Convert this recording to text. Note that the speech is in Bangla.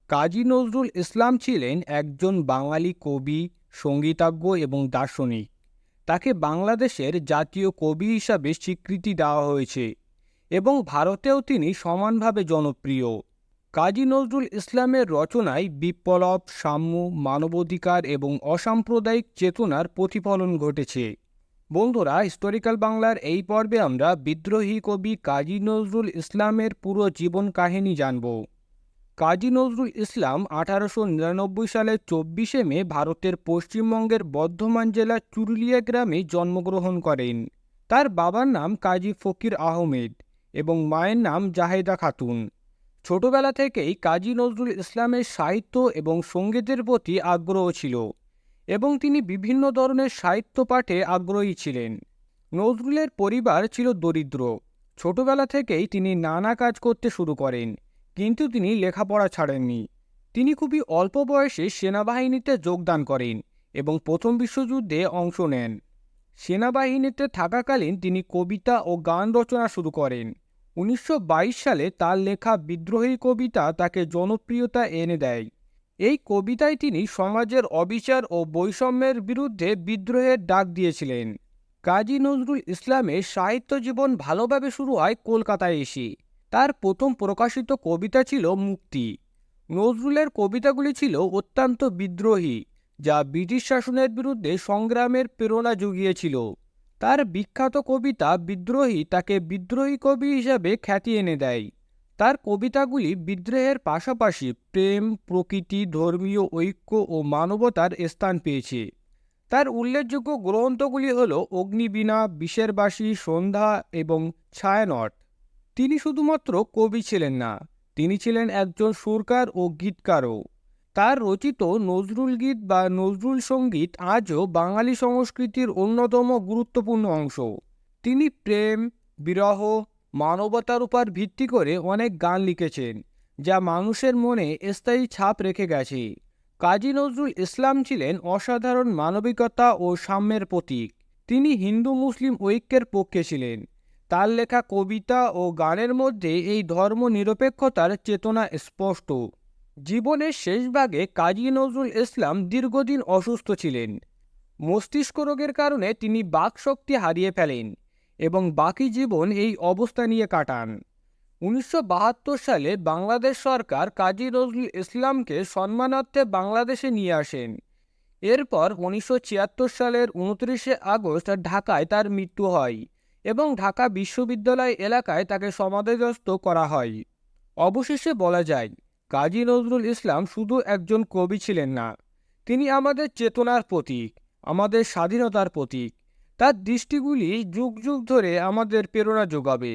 কাজী নজরুল ইসলাম ছিলেন একজন বাঙালি কবি, সঙ্গীতজ্ঞ এবং দার্শনিক। তাকে বাংলাদেশের জাতীয় কবি হিসাবে স্বীকৃতি দেওয়া হয়েছে এবং ভারতেও তিনি সমানভাবে জনপ্রিয়। কাজী নজরুল ইসলামের রচনায় বিপ্লব, সাম্য, মানবাধিকার এবং অসাম্প্রদায়িক চেতনার প্রতিফলন ঘটেছে। বন্ধুরা, হিস্টোরিক্যাল বাংলার এই পর্বে আমরা বিদ্রোহী কবি কাজী নজরুল ইসলামের পুরো জীবন কাহিনী জানব। কাজী নজরুল ইসলাম 1899 সালের 24শে মে ভারতের পশ্চিমবঙ্গের বর্ধমান জেলার চুরুলিয়া গ্রামে জন্মগ্রহণ করেন। তার বাবার নাম কাজী ফকির আহমেদ এবং মায়ের নাম জাহেদা খাতুন। ছোটবেলা থেকেই কাজী নজরুল ইসলামের সাহিত্য এবং সঙ্গীতের প্রতি আগ্রহ ছিল এবং তিনি বিভিন্ন ধরনের সাহিত্য পাঠে আগ্রহী ছিলেন। নজরুলের পরিবার ছিল দরিদ্র। ছোটবেলা থেকেই তিনি নানা কাজ করতে শুরু করেন, কিন্তু তিনি লেখাপড়া ছাড়েননি। তিনি খুবই অল্প বয়সে সেনাবাহিনীতে যোগদান করেন এবং প্রথম বিশ্বযুদ্ধে অংশ নেন। সেনাবাহিনীতে থাকাকালীন তিনি কবিতা ও গান রচনা শুরু করেন। 1922 সালে তার লেখা বিদ্রোহী কবিতা তাকে জনপ্রিয়তা এনে দেয়। এই কবিতায় তিনি সমাজের অবিচার ও বৈষম্যের বিরুদ্ধে বিদ্রোহের ডাক দিয়েছিলেন। কাজী নজরুল ইসলামের সাহিত্য জীবন ভালোভাবে শুরু হয় কলকাতায় এসে। তার প্রথম প্রকাশিত কবিতা ছিল মুক্তি। নজরুলের কবিতাগুলি ছিল অত্যন্ত বিদ্রোহী, যা ব্রিটিশ শাসনের বিরুদ্ধে সংগ্রামের প্রেরণা জুগিয়েছিল। তার বিখ্যাত কবিতা বিদ্রোহী তাকে বিদ্রোহী কবি হিসাবে খ্যাতি এনে দেয়। তার কবিতাগুলি বিদ্রোহের পাশাপাশি প্রেম, প্রকৃতি, ধর্মীয় ঐক্য ও মানবতার স্থান পেয়েছে। তার উল্লেখযোগ্য গ্রন্থগুলি হল অগ্নিবীণা, বিষের বাঁশি, সন্ধ্যা এবং ছায়ানট। তিনি শুধুমাত্র কবি ছিলেন না, তিনি ছিলেন একজন সুরকার ও গীতকারও। তার রচিত নজরুল গীত বা নজরুল সঙ্গীত আজও বাঙালি সংস্কৃতির অন্যতম গুরুত্বপূর্ণ অংশ। তিনি প্রেম, বিরহ, মানবতার উপর ভিত্তি করে অনেক গান লিখেছেন, যা মানুষের মনে স্থায়ী ছাপ রেখে গেছে। কাজী নজরুল ইসলাম ছিলেন অসাধারণ মানবিকতা ও সাম্যের প্রতীক। তিনি হিন্দু মুসলিম ঐক্যের পক্ষে ছিলেন। তার লেখা কবিতা ও গানের মধ্যে এই ধর্মনিরপেক্ষতার চেতনা স্পষ্ট। জীবনের শেষ ভাগে কাজী নজরুল ইসলাম দীর্ঘদিন অসুস্থ ছিলেন। মস্তিষ্ক রোগের কারণে তিনি বাকশক্তি হারিয়ে ফেলেন এবং বাকি জীবন এই অবস্থা নিয়ে কাটান। 1972 সালে বাংলাদেশ সরকার কাজী নজরুল ইসলামকে সম্মানার্থে বাংলাদেশে নিয়ে আসেন। এরপর 1976 সালের 29শে আগস্ট ঢাকায় তার মৃত্যু হয় এবং ঢাকা বিশ্ববিদ্যালয় এলাকায় তাকে সমাধিস্থ করা হয়। অবশেষে বলা যায়, কাজী নজরুল ইসলাম শুধু একজন কবি ছিলেন না, তিনি আমাদের চেতনার প্রতীক, আমাদের স্বাধীনতার প্রতীক। তার দৃষ্টিগুলি যুগ যুগ ধরে আমাদের প্রেরণা যোগাবে।